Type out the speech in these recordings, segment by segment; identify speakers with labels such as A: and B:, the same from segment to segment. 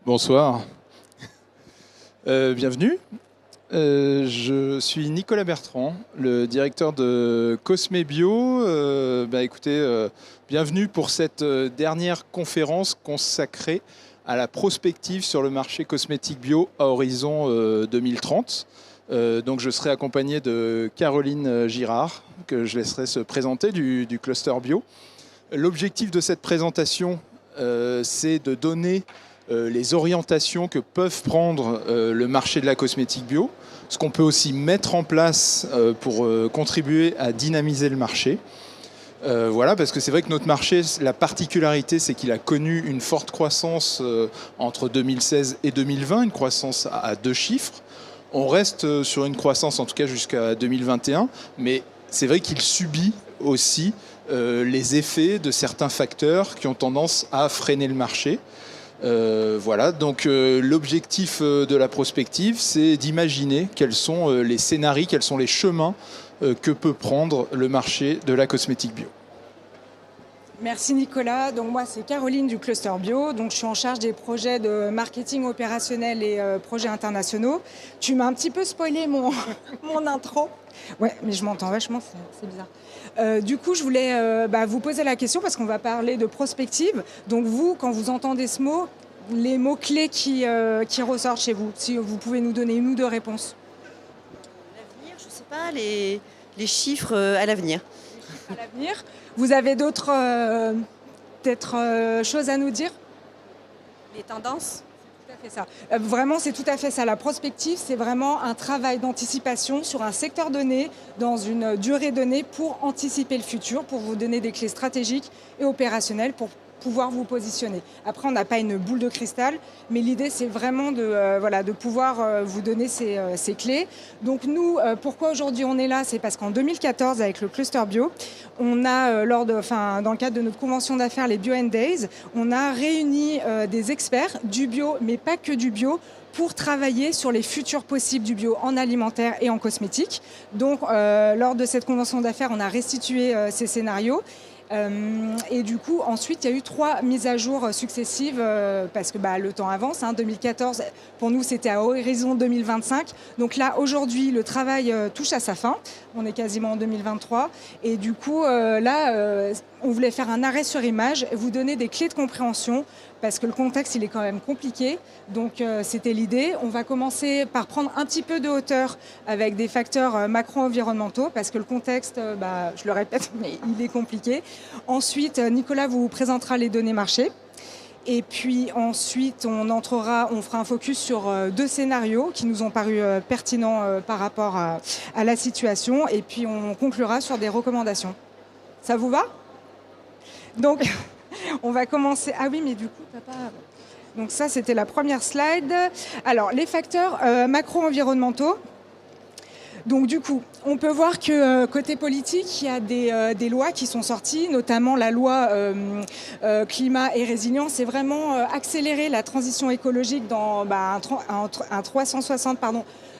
A: Bonsoir. Bienvenue. Je suis Nicolas Bertrand, le directeur de Cosme Bio. Écoutez, bienvenue pour cette dernière conférence consacrée à la prospective sur le marché cosmétique bio à horizon 2030. Donc je serai accompagné de Caroline Girard, que je laisserai se présenter du cluster bio. L'objectif de cette présentation, c'est de donner les orientations que peuvent prendre le marché de la cosmétique bio, ce qu'on peut aussi mettre en place pour contribuer à dynamiser le marché. Voilà, parce que c'est vrai que notre marché, la particularité, c'est qu'il a connu une forte croissance entre 2016 et 2020, une croissance à 2 chiffres. On reste sur une croissance, en tout cas jusqu'à 2021, mais c'est vrai qu'il subit aussi les effets de certains facteurs qui ont tendance à freiner le marché. Voilà, donc l'objectif de la prospective, c'est d'imaginer quels sont les scénarios, quels sont les chemins que peut prendre le marché de la cosmétique bio.
B: Merci Nicolas. Donc moi c'est Caroline du Cluster Bio. Donc je suis en charge des projets de marketing opérationnel et projets internationaux. Tu m'as un petit peu spoilé mon intro. Ouais, mais je m'entends vachement, c'est bizarre. Du coup, je voulais vous poser la question parce qu'on va parler de prospective. Donc vous, quand vous entendez ce mot, les mots-clés qui ressortent chez vous, si vous pouvez nous donner une ou deux réponses.
C: L'avenir, je ne sais pas, les chiffres à l'avenir.
B: À l'avenir. Vous avez d'autres choses à nous dire?
C: Les tendances?
B: Tout à fait ça. Vraiment, c'est tout à fait ça. La prospective, c'est vraiment un travail d'anticipation sur un secteur donné, dans une durée donnée, pour anticiper le futur, pour vous donner des clés stratégiques et opérationnelles pour pouvoir vous positionner. Après, on n'a pas une boule de cristal, mais l'idée, c'est vraiment de pouvoir vous donner ces clés. Donc nous, pourquoi aujourd'hui on est là? C'est parce qu'en 2014, avec le Cluster Bio, on a, dans le cadre de notre convention d'affaires, les Bio & Days, on a réuni des experts du bio, mais pas que du bio, pour travailler sur les futurs possibles du bio en alimentaire et en cosmétique. Donc, lors de cette convention d'affaires, on a restitué ces scénarios. Et du coup, ensuite, il y a eu 3 mises à jour successives parce que le temps avance. 2014, pour nous, c'était à horizon 2025. Donc là, aujourd'hui, le travail touche à sa fin. On est quasiment en 2023. Et du coup, on voulait faire un arrêt sur image, vous donner des clés de compréhension parce que le contexte, il est quand même compliqué. Donc, c'était l'idée. On va commencer par prendre un petit peu de hauteur avec des facteurs macro-environnementaux parce que le contexte, je le répète, mais il est compliqué. Ensuite, Nicolas vous présentera les données marché. Et puis ensuite, on fera un focus sur 2 scénarios qui nous ont paru pertinents par rapport à la situation. Et puis, on conclura sur des recommandations. Ça vous va? Donc, on va commencer. Ah oui, mais du coup, t'as pas... Donc ça, c'était la première slide. Alors, les facteurs macro-environnementaux. Donc du coup, on peut voir que côté politique, il y a des lois qui sont sorties, notamment la loi climat et résilience. C'est vraiment accélérer la transition écologique dans un 360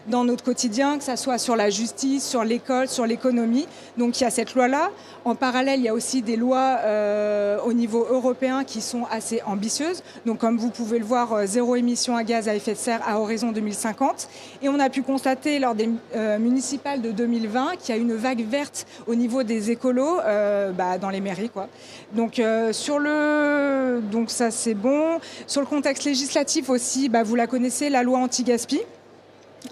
B: dans notre quotidien, que ce soit sur la justice, sur l'école, sur l'économie. Donc il y a cette loi-là. En parallèle, il y a aussi des lois au niveau européen qui sont assez ambitieuses. Donc comme vous pouvez le voir, 0 émission à gaz à effet de serre à horizon 2050. Et on a pu constater lors des municipales de 2020 qu'il y a une vague verte au niveau des écolos dans les mairies, quoi. Donc, donc ça c'est bon. Sur le contexte législatif aussi, vous la connaissez, la loi anti-gaspi.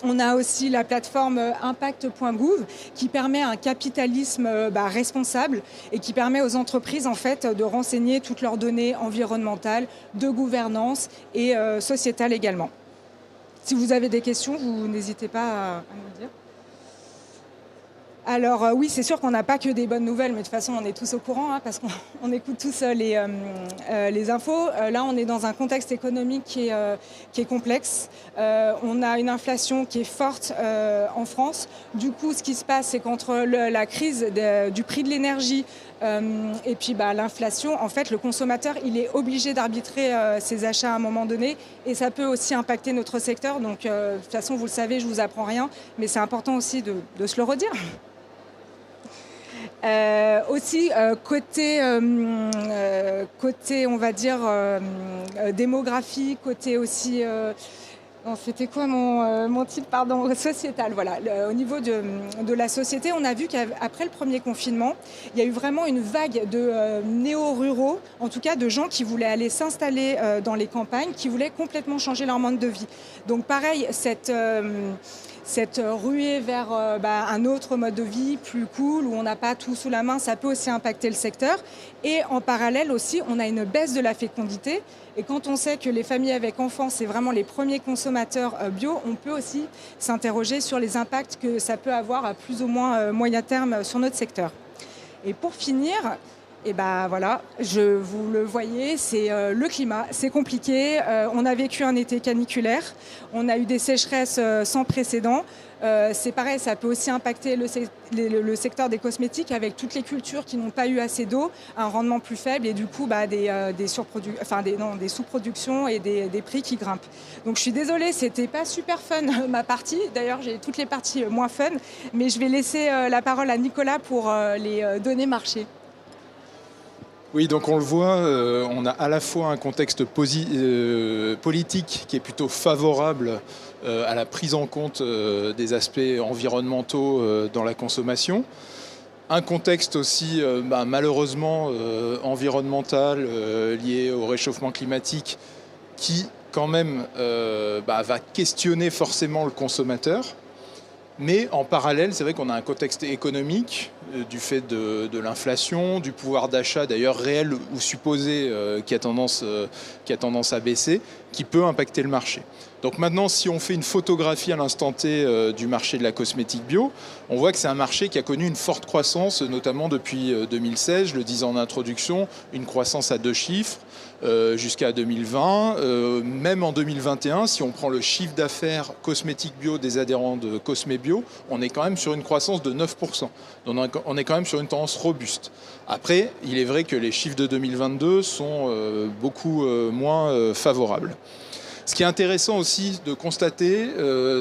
B: On a aussi la plateforme impact.gouv qui permet un capitalisme responsable et qui permet aux entreprises en fait de renseigner toutes leurs données environnementales, de gouvernance et sociétales également. Si vous avez des questions, vous n'hésitez pas à nous le dire. Alors oui, c'est sûr qu'on n'a pas que des bonnes nouvelles, mais de toute façon, on est tous au courant parce qu'on écoute tous les infos. Là, on est dans un contexte économique qui est complexe. On a une inflation qui est forte en France. Du coup, ce qui se passe, c'est qu'entre la crise du prix de l'énergie et puis l'inflation, en fait, le consommateur, il est obligé d'arbitrer ses achats à un moment donné et ça peut aussi impacter notre secteur. Donc, de toute façon, vous le savez, je ne vous apprends rien, mais c'est important aussi de se le redire. Aussi, côté, on va dire, démographie, côté aussi... non, c'était quoi mon titre, pardon, sociétal, voilà. Au niveau de la société, on a vu qu'après le premier confinement, il y a eu vraiment une vague de néo-ruraux, en tout cas de gens qui voulaient aller s'installer dans les campagnes, qui voulaient complètement changer leur mode de vie. Donc pareil, cette ruée vers un autre mode de vie plus cool, où on n'a pas tout sous la main, ça peut aussi impacter le secteur. Et en parallèle aussi, on a une baisse de la fécondité. Et quand on sait que les familles avec enfants, c'est vraiment les premiers consommateurs bio, on peut aussi s'interroger sur les impacts que ça peut avoir à plus ou moins moyen terme sur notre secteur. Et pour finir, et voilà, vous le voyez, c'est le climat, c'est compliqué. On a vécu un été caniculaire, on a eu des sécheresses sans précédent. C'est pareil, ça peut aussi impacter le secteur des cosmétiques avec toutes les cultures qui n'ont pas eu assez d'eau, un rendement plus faible et du coup des sous-productions et des prix qui grimpent. Donc je suis désolée, c'était pas super fun ma partie. D'ailleurs, j'ai toutes les parties moins fun, mais je vais laisser la parole à Nicolas pour les données marché.
A: Oui, donc on le voit, on a à la fois un contexte politique qui est plutôt favorable à la prise en compte des aspects environnementaux dans la consommation. Un contexte aussi malheureusement environnemental lié au réchauffement climatique qui quand même va questionner forcément le consommateur. Mais en parallèle, c'est vrai qu'on a un contexte économique du fait de l'inflation, du pouvoir d'achat d'ailleurs réel ou supposé qui a tendance à baisser, qui peut impacter le marché. Donc maintenant, si on fait une photographie à l'instant T du marché de la cosmétique bio, on voit que c'est un marché qui a connu une forte croissance, notamment depuis 2016, je le disais en introduction, une croissance à 2 chiffres jusqu'à 2020. Même en 2021, si on prend le chiffre d'affaires cosmétique bio des adhérents de Cosme Bio, on est quand même sur une croissance de 9%. Donc on est quand même sur une tendance robuste. Après, il est vrai que les chiffres de 2022 sont beaucoup moins favorables. Ce qui est intéressant aussi de constater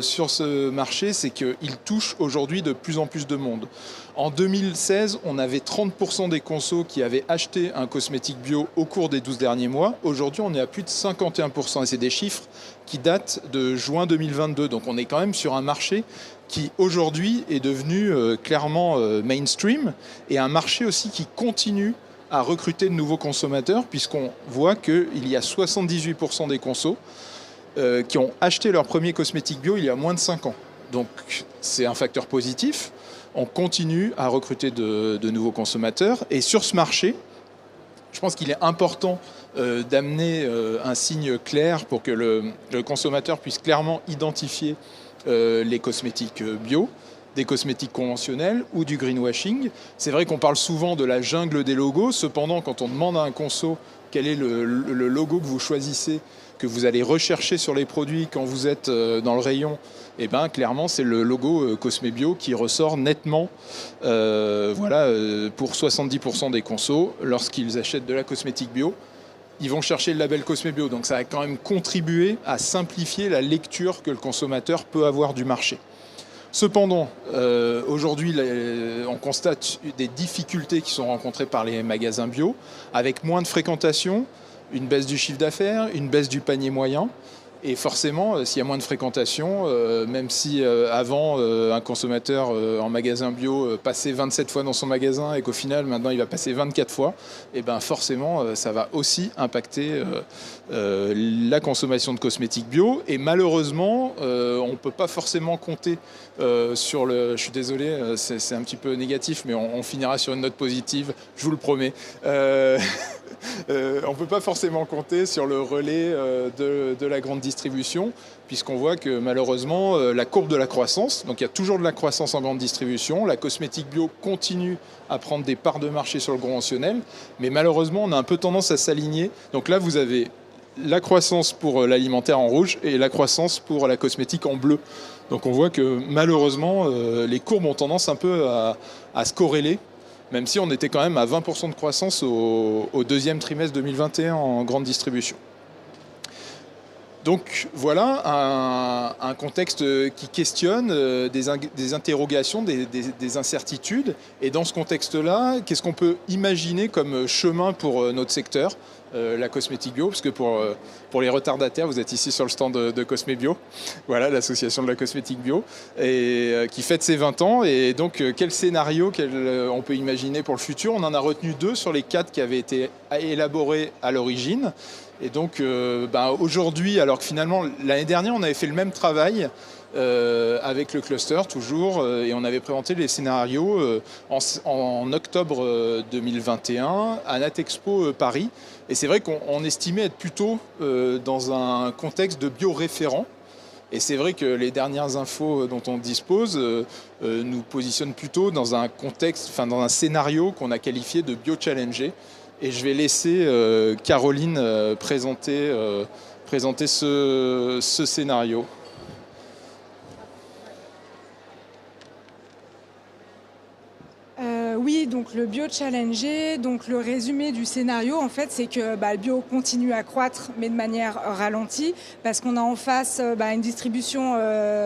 A: sur ce marché, c'est qu'il touche aujourd'hui de plus en plus de monde. En 2016, on avait 30% des consos qui avaient acheté un cosmétique bio au cours des 12 derniers mois. Aujourd'hui, on est à plus de 51%. Et c'est des chiffres qui datent de juin 2022. Donc on est quand même sur un marché qui aujourd'hui est devenu clairement mainstream et un marché aussi qui continue à recruter de nouveaux consommateurs puisqu'on voit qu'il y a 78% des consos qui ont acheté leur premier cosmétique bio il y a moins de 5 ans. Donc c'est un facteur positif. On continue à recruter de nouveaux consommateurs. Et sur ce marché, je pense qu'il est important d'amener un signe clair pour que le consommateur puisse clairement identifier les cosmétiques bio, des cosmétiques conventionnels ou du greenwashing. C'est vrai qu'on parle souvent de la jungle des logos. Cependant, quand on demande à un conso quel est le logo que vous choisissez, que vous allez rechercher sur les produits quand vous êtes dans le rayon, et clairement c'est le logo Cosme Bio qui ressort nettement pour 70% des consos lorsqu'ils achètent de la cosmétique bio. Ils vont chercher le label Cosme Bio, donc ça a quand même contribué à simplifier la lecture que le consommateur peut avoir du marché. Cependant, aujourd'hui, on constate des difficultés qui sont rencontrées par les magasins bio, avec moins de fréquentation, une baisse du chiffre d'affaires, une baisse du panier moyen. Et forcément, s'il y a moins de fréquentation, même si avant, un consommateur en magasin bio passait 27 fois dans son magasin et qu'au final, maintenant, il va passer 24 fois, et forcément, ça va aussi impacter la consommation de cosmétiques bio. Et malheureusement, on ne peut pas forcément compter sur le... Je suis désolé, c'est un petit peu négatif, mais on finira sur une note positive, je vous le promets. On ne peut pas forcément compter sur le relais de la grande distribution, puisqu'on voit que malheureusement, la courbe de la croissance, donc il y a toujours de la croissance en grande distribution, la cosmétique bio continue à prendre des parts de marché sur le conventionnel, mais malheureusement, on a un peu tendance à s'aligner. Donc là, vous avez la croissance pour l'alimentaire en rouge et la croissance pour la cosmétique en bleu. Donc on voit que malheureusement, les courbes ont tendance un peu à se corréler, même si on était quand même à 20% de croissance au deuxième trimestre 2021 en grande distribution. Donc voilà un contexte qui questionne des interrogations, des incertitudes. Et dans ce contexte-là, qu'est-ce qu'on peut imaginer comme chemin pour notre secteur, la cosmétique bio? Parce que pour les retardataires, vous êtes ici sur le stand de Cosmé Bio, voilà, l'association de la cosmétique bio, et qui fête ses 20 ans. Et donc, quel scénario on peut imaginer pour le futur? On en a retenu 2 sur les 4 qui avaient été élaborés à l'origine. Et donc aujourd'hui, alors que finalement l'année dernière on avait fait le même travail avec le cluster toujours, et on avait présenté les scénarios en octobre 2021 à Natexpo Paris. Et c'est vrai qu'on estimait être plutôt dans un contexte de bio-référent. Et c'est vrai que les dernières infos dont on dispose nous positionnent plutôt dans un contexte, enfin dans un scénario qu'on a qualifié de bio-challengé. Et je vais laisser Caroline présenter ce scénario.
B: Oui, donc le bio challengé, donc le résumé du scénario, en fait, c'est que le bio continue à croître, mais de manière ralentie, parce qu'on a en face une distribution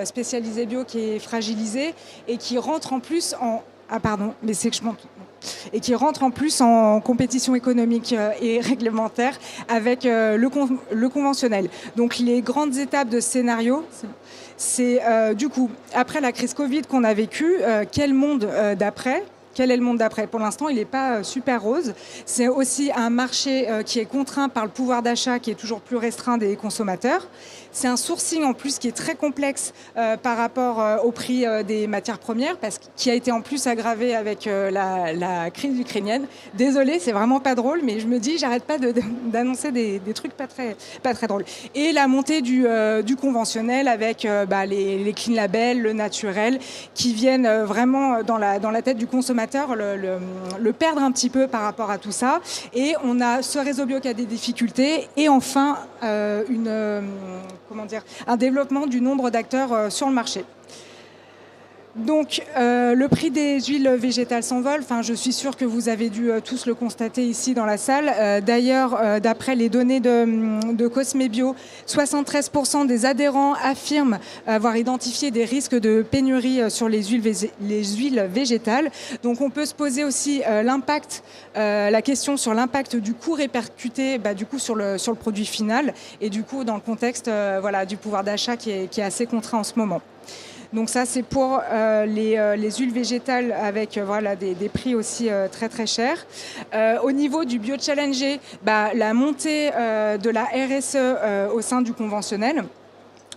B: spécialisée bio qui est fragilisée et qui rentre en plus en... Ah pardon, mais c'est que je monte... Et qui rentre en plus en compétition économique et réglementaire avec le conventionnel. Donc les grandes étapes de ce scénario, c'est du coup, après la crise Covid qu'on a vécue, quel monde d'après ? Quel est le monde d'après? Pour l'instant, il n'est pas super rose. C'est aussi un marché qui est contraint par le pouvoir d'achat qui est toujours plus restreint des consommateurs. C'est un sourcing en plus qui est très complexe par rapport au prix des matières premières, qui a été en plus aggravé avec la crise ukrainienne. Désolée, c'est vraiment pas drôle, mais je me dis, j'arrête pas d'annoncer des trucs pas très drôles. Et la montée du conventionnel avec les clean labels, le naturel, qui viennent vraiment dans la tête du consommateur, le perdre un petit peu par rapport à tout ça. Et on a ce réseau bio qui a des difficultés et enfin un développement du nombre d'acteurs sur le marché. Donc, le prix des huiles végétales s'envole. Enfin, je suis sûre que vous avez dû tous le constater ici dans la salle. D'ailleurs, d'après les données de Cosmé Bio, 73% des adhérents affirment avoir identifié des risques de pénurie sur les huiles végétales. Donc, on peut se poser aussi la question sur l'impact du coût répercuté sur le produit final et du coup dans le contexte du pouvoir d'achat qui est assez contraint en ce moment. Donc ça, c'est pour les huiles végétales avec des prix aussi très très chers. Au niveau du bio-challengé, la montée de la RSE au sein du conventionnel.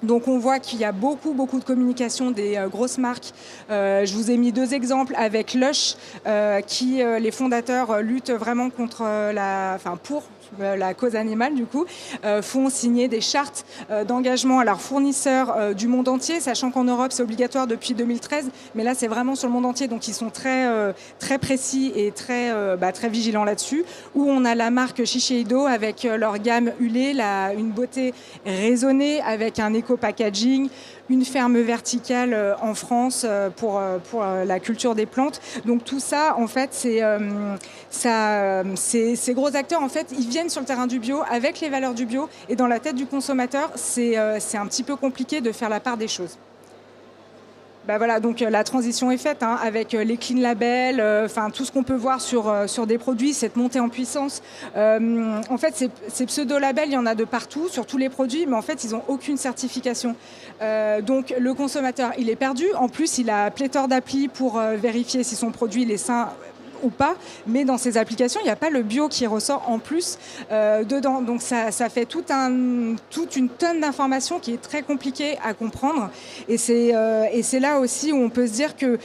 B: Donc on voit qu'il y a beaucoup de communication des grosses marques. Je vous ai mis 2 exemples avec Lush, qui les fondateurs luttent vraiment pour la cause animale du coup, font signer des chartes d'engagement à leurs fournisseurs du monde entier, sachant qu'en Europe c'est obligatoire depuis 2013, mais là c'est vraiment sur le monde entier, donc ils sont très précis et très vigilants là-dessus. Où on a la marque Shiseido avec leur gamme Hulé, une beauté raisonnée avec un éco-packaging, une ferme verticale en France pour la culture des plantes. Donc tout ça, en fait, ces gros acteurs, en fait, ils viennent sur le terrain du bio avec les valeurs du bio. Et dans la tête du consommateur, c'est un petit peu compliqué de faire la part des choses. Donc la transition est faite avec les clean labels, tout ce qu'on peut voir sur des produits, cette montée en puissance. En fait, ces pseudo-labels, il y en a de partout, sur tous les produits, mais en fait, ils n'ont aucune certification. Donc le consommateur, il est perdu. En plus, il a pléthore d'applis pour vérifier si son produit est sain ou pas, mais dans ces applications, il n'y a pas le bio qui ressort en plus dedans. Donc ça fait toute une tonne d'informations qui est très compliquée à comprendre. Et c'est là aussi où on peut se dire que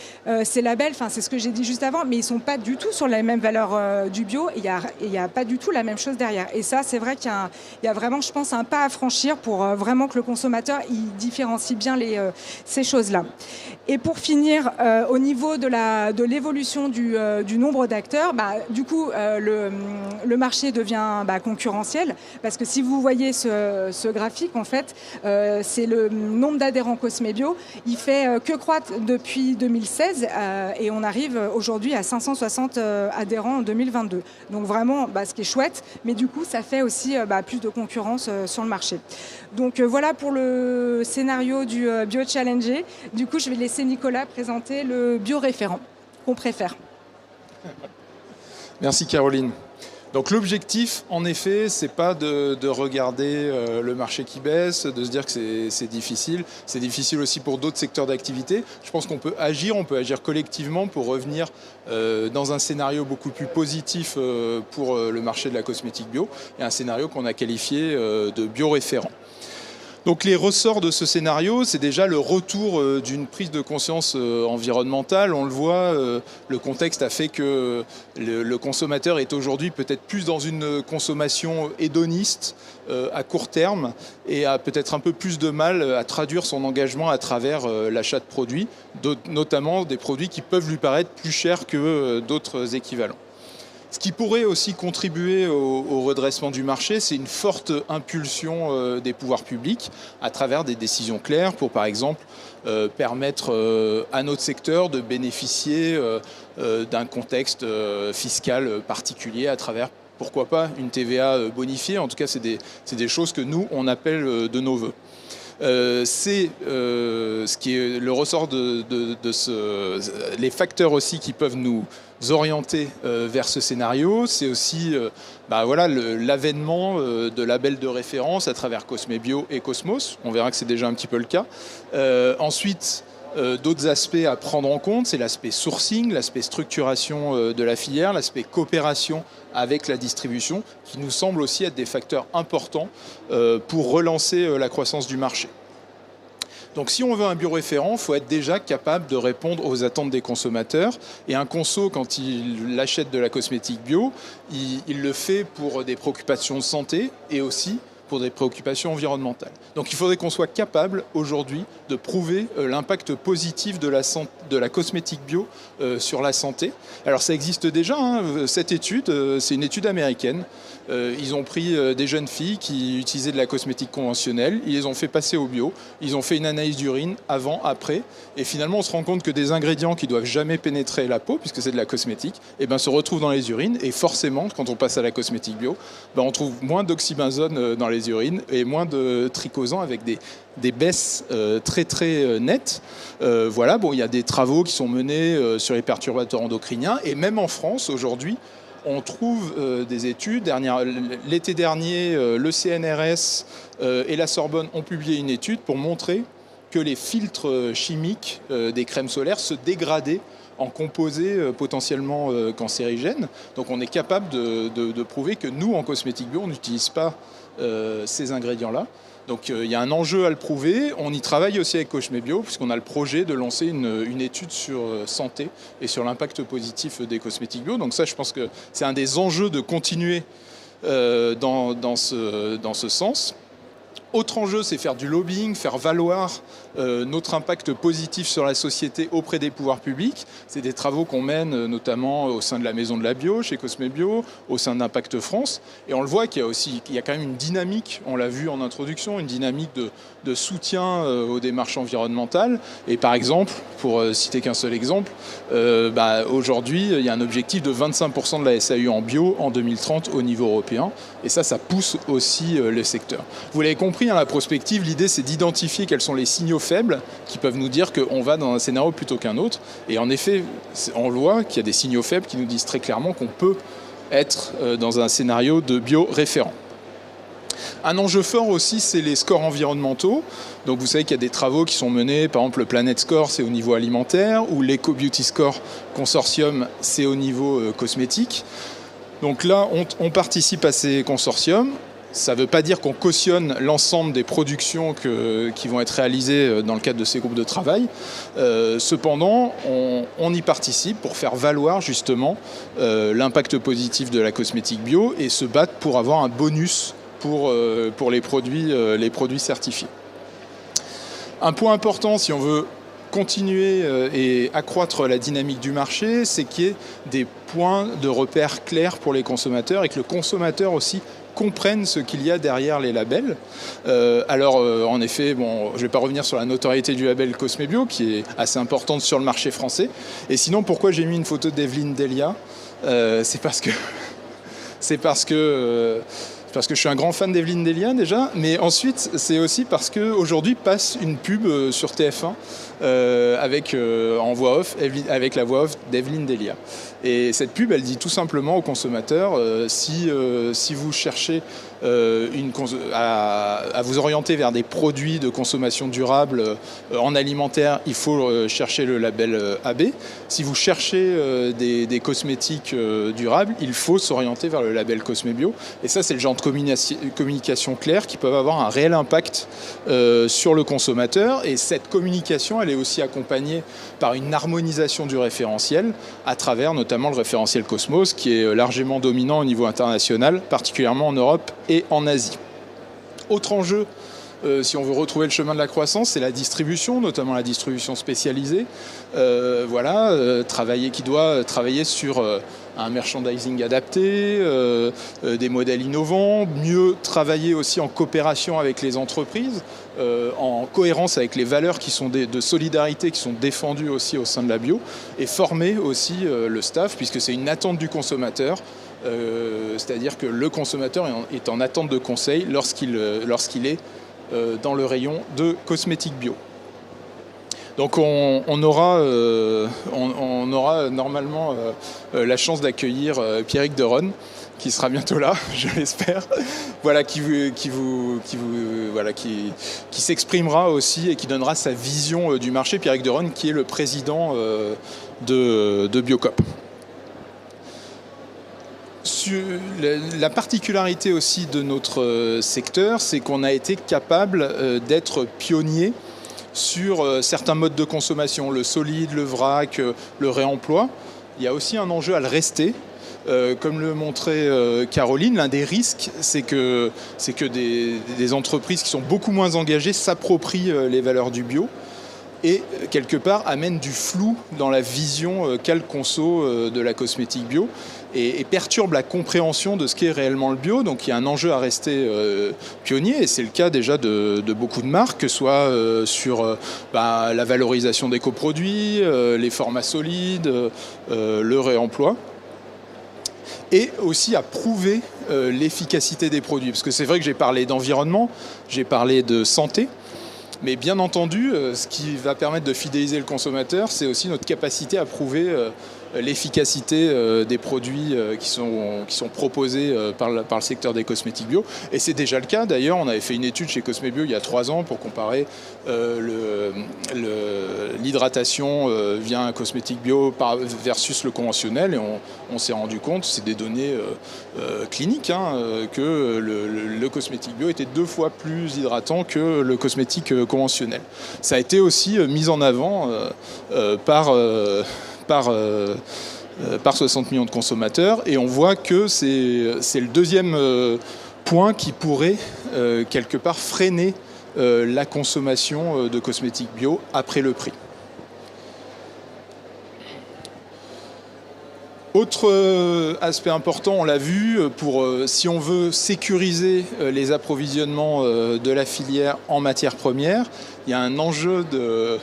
B: ces labels, c'est ce que j'ai dit juste avant, mais ils ne sont pas du tout sur les mêmes valeurs du bio. Il n'y a pas du tout la même chose derrière. Et ça, c'est vrai qu'il y a vraiment, je pense, un pas à franchir pour vraiment que le consommateur il différencie bien ces choses-là. Et pour finir, au niveau de l'évolution du nombre nombre d'acteurs, du coup, le marché devient concurrentiel, parce que si vous voyez ce graphique, en fait, c'est le nombre d'adhérents Cosme Bio. Il fait que croître depuis 2016 et on arrive aujourd'hui à 560 adhérents en 2022. Donc vraiment, ce qui est chouette, mais du coup, ça fait aussi plus de concurrence sur le marché. Donc voilà pour le scénario du Bio Challenger. Du coup, je vais laisser Nicolas présenter le bio référent qu'on préfère.
A: Merci Caroline. Donc l'objectif, en effet, c'est pas de regarder le marché qui baisse, de se dire que c'est difficile. C'est difficile aussi pour d'autres secteurs d'activité. Je pense qu'on peut agir collectivement pour revenir dans un scénario beaucoup plus positif pour le marché de la cosmétique bio, et un scénario qu'on a qualifié de bio-référent. Donc les ressorts de ce scénario, c'est déjà le retour d'une prise de conscience environnementale. On le voit, le contexte a fait que le consommateur est aujourd'hui peut-être plus dans une consommation hédoniste à court terme et a peut-être un peu plus de mal à traduire son engagement à travers l'achat de produits, notamment des produits qui peuvent lui paraître plus chers que d'autres équivalents. Ce qui pourrait aussi contribuer au redressement du marché, c'est une forte impulsion des pouvoirs publics à travers des décisions claires pour, par exemple, permettre à notre secteur de bénéficier d'un contexte fiscal particulier à travers, pourquoi pas, une TVA bonifiée. En tout cas, c'est des choses que nous, on appelle de nos voeux. C'est ce qui est le ressort les facteurs aussi qui peuvent nous orienter vers ce scénario. C'est aussi l'avènement de labels de référence à travers Cosme Bio et Cosmos. On verra que c'est déjà un petit peu le cas. Ensuite, d'autres aspects à prendre en compte, c'est l'aspect sourcing, l'aspect structuration de la filière, l'aspect coopération avec la distribution, qui nous semble aussi être des facteurs importants pour relancer la croissance du marché. Donc si on veut un bio référent, il faut être déjà capable de répondre aux attentes des consommateurs. Et un conso, quand il achète de la cosmétique bio, il le fait pour des préoccupations de santé et aussi pour des préoccupations environnementales. Donc il faudrait qu'on soit capable aujourd'hui de prouver l'impact positif de la cosmétique bio sur la santé. Alors ça existe déjà, cette étude, c'est une étude américaine. Ils ont pris des jeunes filles qui utilisaient de la cosmétique conventionnelle, ils les ont fait passer au bio, ils ont fait une analyse d'urine avant, après, et finalement on se rend compte que des ingrédients qui doivent jamais pénétrer la peau, puisque c'est de la cosmétique, se retrouvent dans les urines, et forcément, quand on passe à la cosmétique bio, on trouve moins d'oxybenzone dans les urines et moins de trichosan avec des baisses très très nettes. Il y a des travaux qui sont menés sur les perturbateurs endocriniens, et même en France aujourd'hui, on trouve des études. L'été dernier, le CNRS et la Sorbonne ont publié une étude pour montrer que les filtres chimiques des crèmes solaires se dégradaient en composés potentiellement cancérigènes. Donc on est capable de prouver que nous, en cosmétique bio, on n'utilise pas ces ingrédients-là. Donc il y a un enjeu à le prouver. On y travaille aussi avec Cosme Bio, puisqu'on a le projet de lancer une étude sur santé et sur l'impact positif des cosmétiques bio. Donc ça, je pense que c'est un des enjeux de continuer dans ce sens. Autre enjeu, c'est faire du lobbying, faire valoir notre impact positif sur la société auprès des pouvoirs publics. C'est des travaux qu'on mène notamment au sein de la Maison de la Bio, chez Cosme Bio, au sein d'Impact France. Et on le voit qu'il y a quand même une dynamique, on l'a vu en introduction, une dynamique de soutien aux démarches environnementales. Et par exemple, pour citer qu'un seul exemple, aujourd'hui, il y a un objectif de 25% de la SAU en bio en 2030 au niveau européen. Et ça pousse aussi le secteur. Vous l'avez compris, la prospective, l'idée c'est d'identifier quels sont les signaux faibles qui peuvent nous dire qu'on va dans un scénario plutôt qu'un autre. Et en effet, on voit qu'il y a des signaux faibles qui nous disent très clairement qu'on peut être dans un scénario de bio référent. Un enjeu fort aussi, c'est les scores environnementaux. Donc vous savez qu'il y a des travaux qui sont menés, par exemple le Planet Score, c'est au niveau alimentaire, ou l'Eco Beauty Score Consortium, c'est au niveau cosmétique. Donc là, on participe à ces consortiums. Ça ne veut pas dire qu'on cautionne l'ensemble des productions qui vont être réalisées dans le cadre de ces groupes de travail. Cependant, on y participe pour faire valoir justement l'impact positif de la cosmétique bio et se battre pour avoir un bonus pour les produits certifiés. Un point important, si on veut continuer et accroître la dynamique du marché, c'est qu'il y ait des points de repère clairs pour les consommateurs et que le consommateur aussi comprennent ce qu'il y a derrière les labels. En effet, bon, je ne vais pas revenir sur la notoriété du label Cosme Bio, qui est assez importante sur le marché français. Et sinon, pourquoi j'ai mis une photo d'Evelyne Delia ? C'est parce que je suis un grand fan d'Evelyne Delia déjà, mais ensuite c'est aussi parce qu'aujourd'hui passe une pub sur TF1 en voix off, avec la voix off d'Evelyne Delia. Et cette pub, elle dit tout simplement aux consommateurs, si vous cherchez à vous orienter vers des produits de consommation durable en alimentaire, il faut chercher le label AB. Si vous cherchez des cosmétiques durables, il faut s'orienter vers le label Cosme Bio. Et ça, c'est le genre de communication claire qui peuvent avoir un réel impact sur le consommateur. Et cette communication, elle est aussi accompagnée par une harmonisation du référentiel à travers notamment le référentiel Cosmos, qui est largement dominant au niveau international, particulièrement en Europe et en Asie. Autre enjeu, si on veut retrouver le chemin de la croissance, c'est la distribution, notamment la distribution spécialisée. Qui doit travailler sur un merchandising adapté, des modèles innovants, mieux travailler aussi en coopération avec les entreprises, en cohérence avec les valeurs qui sont de solidarité qui sont défendues aussi au sein de la bio, et former aussi le staff, puisque c'est une attente du consommateur. C'est-à-dire que le consommateur est en attente de conseils lorsqu'il est dans le rayon de cosmétiques bio. Donc on aura normalement la chance d'accueillir Pierrick Deronne, qui sera bientôt là, je l'espère, qui s'exprimera aussi et qui donnera sa vision du marché. Pierrick Deronne, qui est le président de Biocop. La particularité aussi de notre secteur, c'est qu'on a été capable d'être pionnier sur certains modes de consommation, le solide, le vrac, le réemploi. Il y a aussi un enjeu à le rester. Comme le montrait Caroline, l'un des risques, c'est que des entreprises qui sont beaucoup moins engagées s'approprient les valeurs du bio et quelque part amènent du flou dans la vision qu'a le conso de la cosmétique bio et perturbe la compréhension de ce qu'est réellement le bio. Donc il y a un enjeu à rester pionnier, et c'est le cas déjà de beaucoup de marques, que ce soit sur la valorisation des coproduits, les formats solides, le réemploi, et aussi à prouver l'efficacité des produits. Parce que c'est vrai que j'ai parlé d'environnement, j'ai parlé de santé, mais bien entendu, ce qui va permettre de fidéliser le consommateur, c'est aussi notre capacité à prouver l'efficacité des produits qui sont proposés par le secteur des cosmétiques bio. Et c'est déjà le cas. D'ailleurs, on avait fait une étude chez Cosme Bio il y a 3 ans pour comparer l'hydratation via un cosmétique bio versus le conventionnel. Et on s'est rendu compte, c'est des données cliniques, que le cosmétique bio était 2 fois plus hydratant que le cosmétique conventionnel. Ça a été aussi mis en avant par 60 millions de consommateurs, et on voit que c'est le deuxième point qui pourrait quelque part freiner la consommation de cosmétiques bio après le prix. Autre aspect important, on l'a vu, si on veut sécuriser les approvisionnements de la filière en matières premières, il y a un enjeu de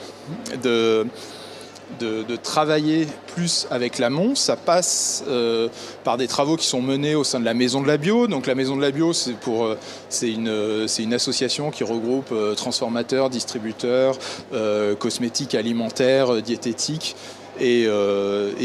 A: travailler plus avec l'amont. Ça passe par des travaux qui sont menés au sein de la Maison de la Bio. Donc la Maison de la Bio, c'est une association qui regroupe transformateurs, distributeurs, cosmétiques, alimentaires, diététiques et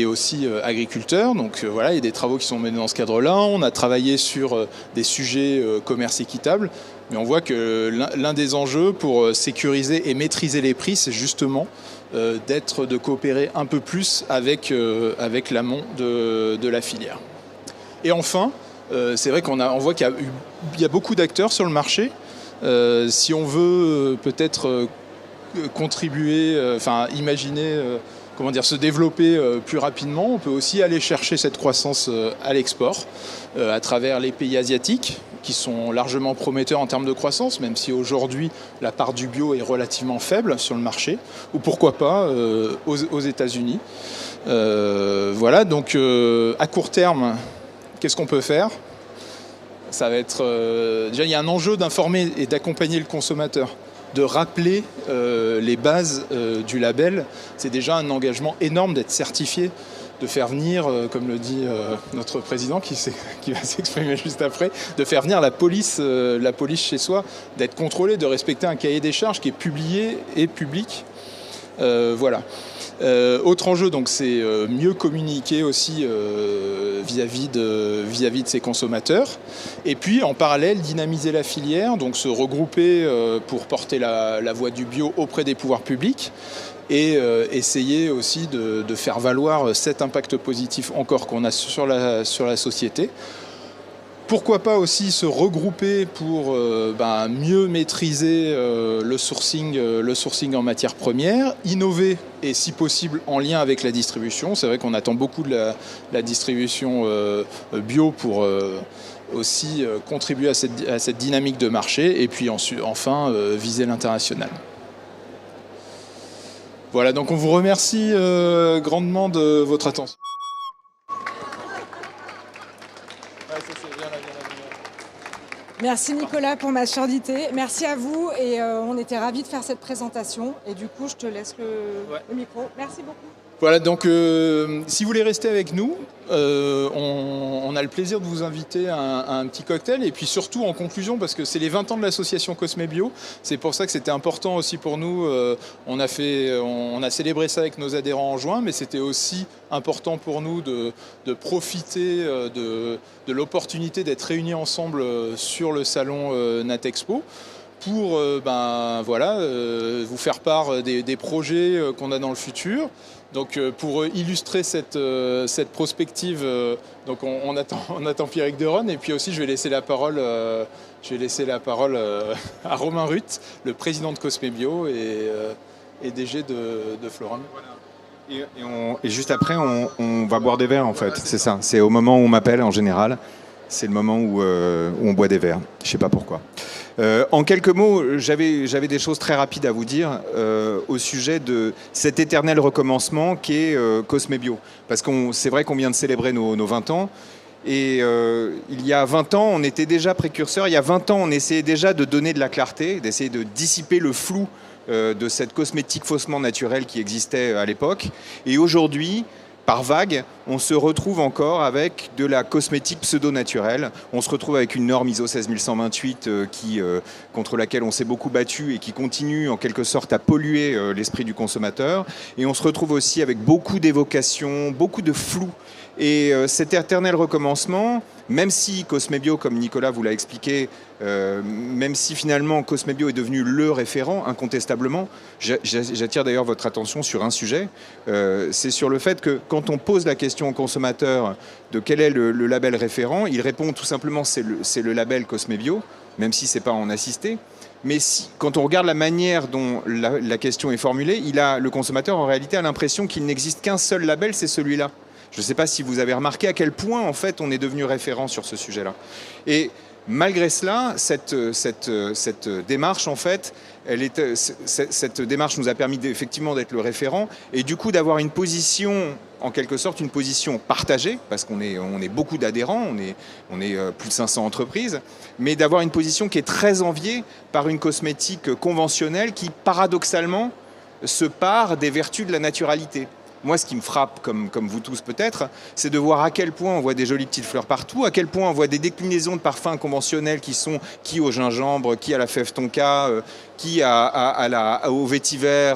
A: aussi agriculteurs. Donc il y a des travaux qui sont menés dans ce cadre-là. On a travaillé sur des sujets commerce équitable. Mais on voit que l'un des enjeux pour sécuriser et maîtriser les prix, c'est justement de coopérer un peu plus avec l'amont de la filière. Et enfin, c'est vrai on voit qu'il y a beaucoup d'acteurs sur le marché. Si on veut peut-être contribuer, imaginer se développer plus rapidement. On peut aussi aller chercher cette croissance à l'export à travers les pays asiatiques qui sont largement prometteurs en termes de croissance, même si aujourd'hui la part du bio est relativement faible sur le marché, ou pourquoi pas aux États-Unis. Voilà, donc à court terme, qu'est-ce qu'on peut faire ? Ça va être déjà il y a un enjeu d'informer et d'accompagner le consommateur, de rappeler les bases du label. C'est déjà un engagement énorme d'être certifié, de faire venir, comme le dit notre président qui va s'exprimer juste après, de faire venir la police chez soi, d'être contrôlé, de respecter un cahier des charges qui est publié et public. Voilà. Autre enjeu, donc, c'est mieux communiquer aussi vis-à-vis de ses consommateurs. Et puis, en parallèle, dynamiser la filière, donc se regrouper pour porter la voix du bio auprès des pouvoirs publics et essayer aussi de faire valoir cet impact positif encore qu'on a sur la société. Pourquoi pas aussi se regrouper pour mieux maîtriser le sourcing en matières premières, innover et si possible en lien avec la distribution. C'est vrai qu'on attend beaucoup de la distribution bio pour aussi contribuer à cette dynamique de marché et puis enfin viser l'international. Voilà, donc on vous remercie grandement de votre attention.
B: Merci Nicolas pour ma surdité. Merci à vous et on était ravis de faire cette présentation. Et du coup, je te laisse le micro. Merci beaucoup.
A: Voilà, donc si vous voulez rester avec nous, on a le plaisir de vous inviter à un petit cocktail. Et puis surtout en conclusion, parce que c'est les 20 ans de l'association Cosme Bio, c'est pour ça que c'était important aussi pour nous. On a célébré ça avec nos adhérents en juin, mais c'était aussi important pour nous de profiter de l'opportunité d'être réunis ensemble sur le salon Natexpo pour vous faire part des projets qu'on a dans le futur. Donc pour illustrer cette prospective, donc on attend Pierrick Deronne et puis aussi je vais laisser la parole à Romain Ruth, le président de Cosme Bio et DG de Florum.
D: Et juste après, on va boire des verres en fait, c'est ça. C'est au moment où on m'appelle en général, c'est le moment où on boit des verres. Je ne sais pas pourquoi. En quelques mots, j'avais des choses très rapides à vous dire au sujet de cet éternel recommencement qu'est Cosme Bio. Parce que c'est vrai qu'on vient de célébrer nos 20 ans. Et il y a 20 ans, on était déjà précurseurs. Il y a 20 ans, on essayait déjà de donner de la clarté, d'essayer de dissiper le flou de cette cosmétique faussement naturelle qui existait à l'époque. Et aujourd'hui, par vague, on se retrouve encore avec de la cosmétique pseudo-naturelle. On se retrouve avec une norme ISO 16128 contre laquelle on s'est beaucoup battu et qui continue en quelque sorte à polluer l'esprit du consommateur. Et on se retrouve aussi avec beaucoup d'évocations, beaucoup de flou. Et cet éternel recommencement, même si Cosme Bio, comme Nicolas vous l'a expliqué, même si finalement Cosme Bio est devenu le référent, incontestablement, j'attire d'ailleurs votre attention sur un sujet, c'est sur le fait que quand on pose la question au consommateur de quel est le label référent, il répond tout simplement c'est le label Cosme Bio, même si ce n'est pas en assisté. Mais quand on regarde la manière dont la question est formulée, le consommateur en réalité a l'impression qu'il n'existe qu'un seul label, c'est celui-là. Je ne sais pas si vous avez remarqué à quel point en fait on est devenu référent sur ce sujet-là. Et malgré cela, cette démarche en fait, cette démarche nous a permis effectivement d'être le référent et du coup d'avoir une position, en quelque sorte une position partagée, parce qu'on est beaucoup d'adhérents, on est plus de 500 entreprises, mais d'avoir une position qui est très enviée par une cosmétique conventionnelle qui paradoxalement se pare des vertus de la naturalité. Moi, ce qui me frappe, comme vous tous peut-être, c'est de voir à quel point on voit des jolies petites fleurs partout, à quel point on voit des déclinaisons de parfums conventionnels qui au gingembre, qui à la fève tonka, qui au vétiver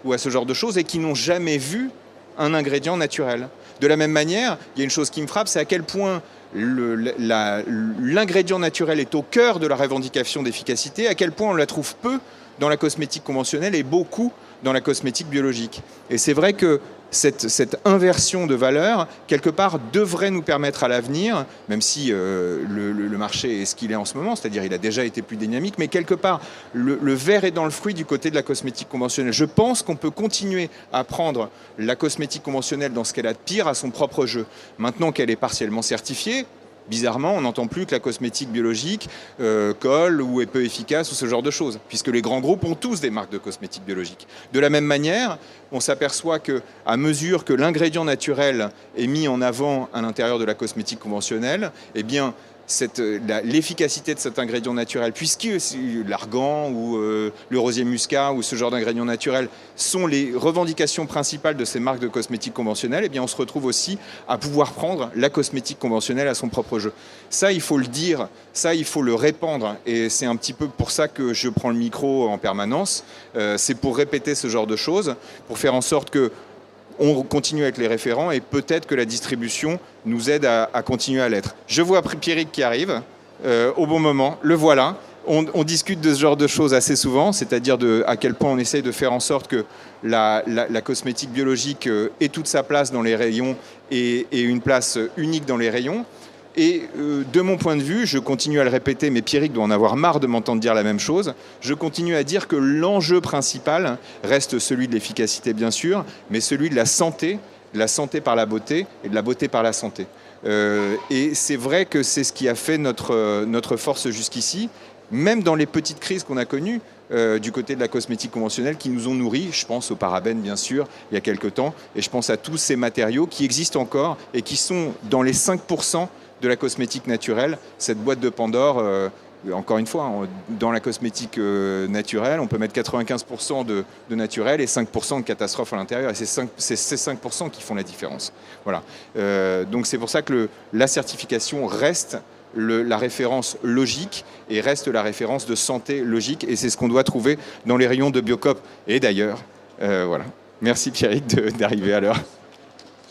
D: ou à ce genre de choses, et qui n'ont jamais vu un ingrédient naturel. De la même manière, il y a une chose qui me frappe, c'est à quel point l'ingrédient naturel est au cœur de la revendication d'efficacité, à quel point on la trouve peu dans la cosmétique conventionnelle et beaucoup dans la cosmétique biologique. Et c'est vrai que cette inversion de valeur, quelque part, devrait nous permettre à l'avenir, même si le marché est ce qu'il est en ce moment, c'est-à-dire il a déjà été plus dynamique, mais quelque part, le verre est dans le fruit du côté de la cosmétique conventionnelle. Je pense qu'on peut continuer à prendre la cosmétique conventionnelle dans ce qu'elle a de pire à son propre jeu. Maintenant qu'elle est partiellement certifiée, bizarrement, on n'entend plus que la cosmétique biologique colle ou est peu efficace ou ce genre de choses, puisque les grands groupes ont tous des marques de cosmétique biologique. De la même manière, on s'aperçoit qu'à mesure que l'ingrédient naturel est mis en avant à l'intérieur de la cosmétique conventionnelle, eh bien, l'efficacité de cet ingrédient naturel, puisque l'argan ou le rosier muscat ou ce genre d'ingrédients naturels sont les revendications principales de ces marques de cosmétiques conventionnelles, eh bien on se retrouve aussi à pouvoir prendre la cosmétique conventionnelle à son propre jeu. Ça, il faut le dire, ça, il faut le répandre, et c'est un petit peu pour ça que je prends le micro en permanence. C'est pour répéter ce genre de choses, pour faire en sorte que on continue avec les référents et peut-être que la distribution nous aide à continuer à l'être. Je vois Pierrick qui arrive au bon moment, le voilà. On discute de ce genre de choses assez souvent, c'est-à-dire à quel point on essaye de faire en sorte que la cosmétique biologique ait toute sa place dans les rayons et une place unique dans les rayons. Et de mon point de vue, je continue à le répéter, mais Pierrick doit en avoir marre de m'entendre dire la même chose, je continue à dire que l'enjeu principal reste celui de l'efficacité bien sûr, mais celui de la santé par la beauté et de la beauté par la santé. Et c'est vrai que c'est ce qui a fait notre force jusqu'ici, même dans les petites crises qu'on a connues, du côté de la cosmétique conventionnelle qui nous ont nourris, je pense aux parabènes bien sûr, il y a quelque temps, et je pense à tous ces matériaux qui existent encore et qui sont dans les 5% de la cosmétique naturelle, cette boîte de Pandore, encore une fois, dans la cosmétique naturelle, on peut mettre 95% de naturel et 5% de catastrophe à l'intérieur. Et c'est ces 5% qui font la différence. Voilà. Donc c'est pour ça que la certification reste la référence logique et reste la référence de santé logique. Et c'est ce qu'on doit trouver dans les rayons de Biocop. Et d'ailleurs, voilà. Merci Pierrick d'arriver à l'heure.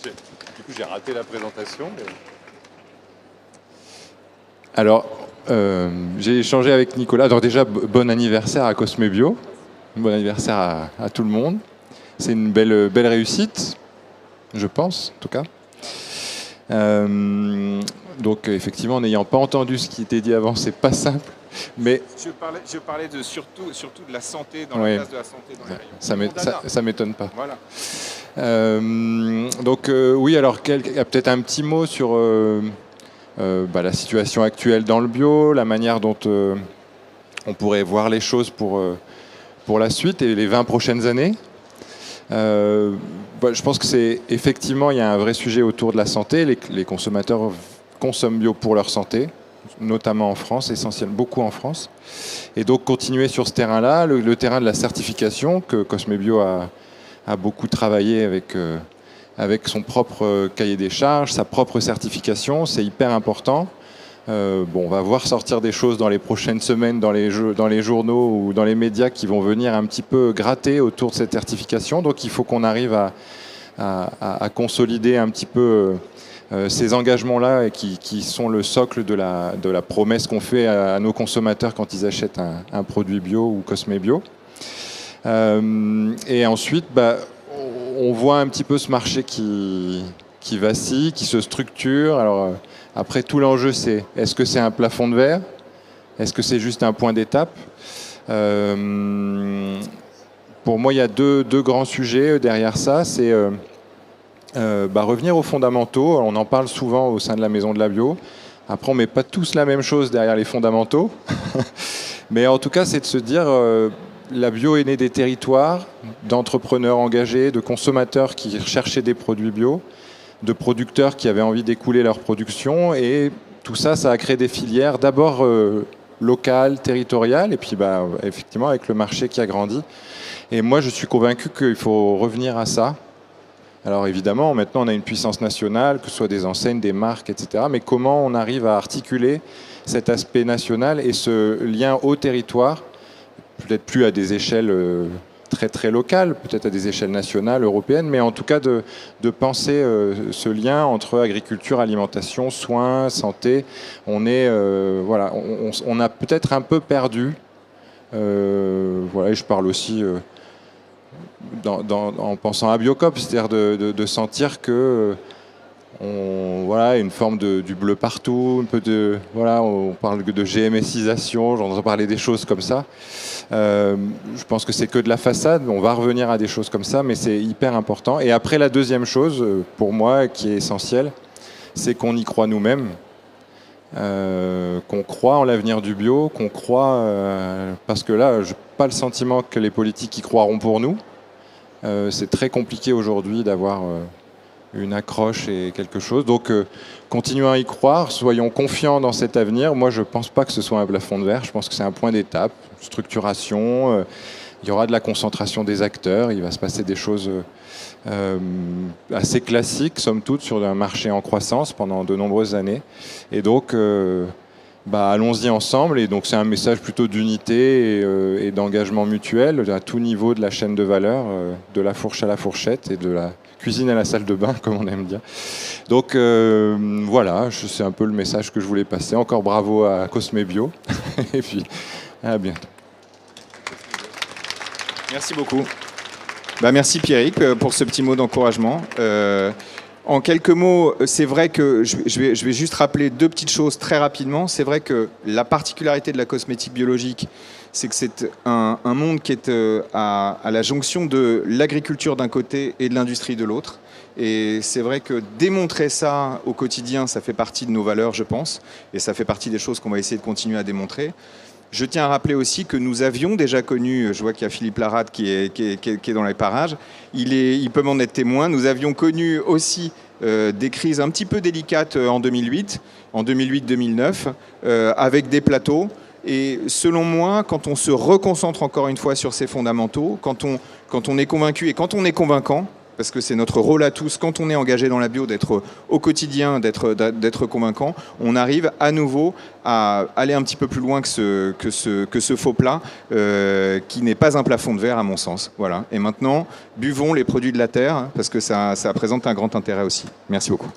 E: Du coup, j'ai raté la présentation. Mais...
F: Alors, j'ai échangé avec Nicolas. Alors déjà, bon anniversaire à Cosme Bio. Bon anniversaire à tout le monde. C'est une belle réussite, je pense, en tout cas. Donc, effectivement, n'ayant pas entendu ce qui était dit avant, c'est pas simple. Mais
D: je parlais surtout de la santé, dans la place de la santé dans les rayons.
F: Ça m'étonne pas.
D: Voilà.
F: Donc, oui, alors, peut-être un petit mot sur... la situation actuelle dans le bio, la manière dont on pourrait voir les choses pour la suite et les 20 prochaines années. Je pense que c'est effectivement, il y a un vrai sujet autour de la santé. Les consommateurs consomment bio pour leur santé, notamment en France, essentiellement beaucoup en France. Et donc continuer sur ce terrain-là, le terrain de la certification que Cosme Bio a beaucoup travaillé avec son propre cahier des charges, sa propre certification, c'est hyper important. On va voir sortir des choses dans les prochaines semaines dans les journaux ou dans les médias qui vont venir un petit peu gratter autour de cette certification. Donc il faut qu'on arrive à consolider un petit peu ces engagements-là qui sont le socle de la promesse qu'on fait à nos consommateurs quand ils achètent un produit bio ou Cosme Bio. Et ensuite, on voit un petit peu ce marché qui vacille, qui se structure. Alors après, tout l'enjeu, c'est est-ce que c'est un plafond de verre? Est-ce que c'est juste un point d'étape? Pour moi, il y a deux grands sujets derrière ça. C'est revenir aux fondamentaux. On en parle souvent au sein de la Maison de la Bio. Après, on ne met pas tous la même chose derrière les fondamentaux. Mais en tout cas, c'est de se dire... la bio est née des territoires, d'entrepreneurs engagés, de consommateurs qui recherchaient des produits bio, de producteurs qui avaient envie d'écouler leur production. Et tout ça, ça a créé des filières d'abord locales, territoriales, et puis effectivement avec le marché qui a grandi. Et moi, je suis convaincu qu'il faut revenir à ça. Alors évidemment, maintenant, on a une puissance nationale, que ce soit des enseignes, des marques, etc. Mais comment on arrive à articuler cet aspect national et ce lien au territoire, peut-être plus à des échelles très très locales, peut-être à des échelles nationales, européennes, mais en tout cas de penser ce lien entre agriculture, alimentation, soins, santé. On a peut-être un peu perdu. Et je parle aussi en pensant à Biocop, c'est-à-dire de sentir que voilà, une forme du bleu partout, un peu de, voilà, on parle de GMSisation, j'entends parler des choses comme ça. Je pense que c'est que de la façade, on va revenir à des choses comme ça, mais c'est hyper important. Et après, la deuxième chose, pour moi, qui est essentielle, c'est qu'on y croit nous-mêmes, qu'on croit en l'avenir du bio, qu'on croit, parce que là, je n'ai pas le sentiment que les politiques y croiront pour nous. C'est très compliqué aujourd'hui d'avoir une accroche et quelque chose. Donc, continuons à y croire, soyons confiants dans cet avenir. Moi, je ne pense pas que ce soit un plafond de verre, je pense que c'est un point d'étape, structuration, il y aura de la concentration des acteurs, il va se passer des choses assez classiques, somme toute, sur un marché en croissance pendant de nombreuses années. Et donc, allons-y ensemble. Et donc, c'est un message plutôt d'unité et d'engagement mutuel à tout niveau de la chaîne de valeur, de la fourche à la fourchette et de la cuisine à la salle de bain, comme on aime dire. Donc voilà, c'est un peu le message que je voulais passer. Encore bravo à Cosme Bio. Et puis, à bientôt.
D: Merci beaucoup. Merci Pierrick pour ce petit mot d'encouragement. En quelques mots, c'est vrai que je vais juste rappeler deux petites choses très rapidement. C'est vrai que la particularité de la cosmétique biologique, c'est que c'est un monde qui est à la jonction de l'agriculture d'un côté et de l'industrie de l'autre. Et c'est vrai que démontrer ça au quotidien, ça fait partie de nos valeurs, je pense. Et ça fait partie des choses qu'on va essayer de continuer à démontrer. Je tiens à rappeler aussi que nous avions déjà connu, je vois qu'il y a Philippe Larade qui est dans les parages, il peut m'en être témoin, nous avions connu aussi des crises un petit peu délicates en 2008, en 2008-2009, avec des plateaux. Et selon moi, quand on se reconcentre encore une fois sur ces fondamentaux, quand on est convaincu et quand on est convaincant, parce que c'est notre rôle à tous, quand on est engagé dans la bio, d'être au quotidien, d'être convaincant, on arrive à nouveau à aller un petit peu plus loin que ce faux plat, qui n'est pas un plafond de verre à mon sens. Voilà. Et maintenant, buvons les produits de la terre, parce que ça présente un grand intérêt aussi. Merci beaucoup.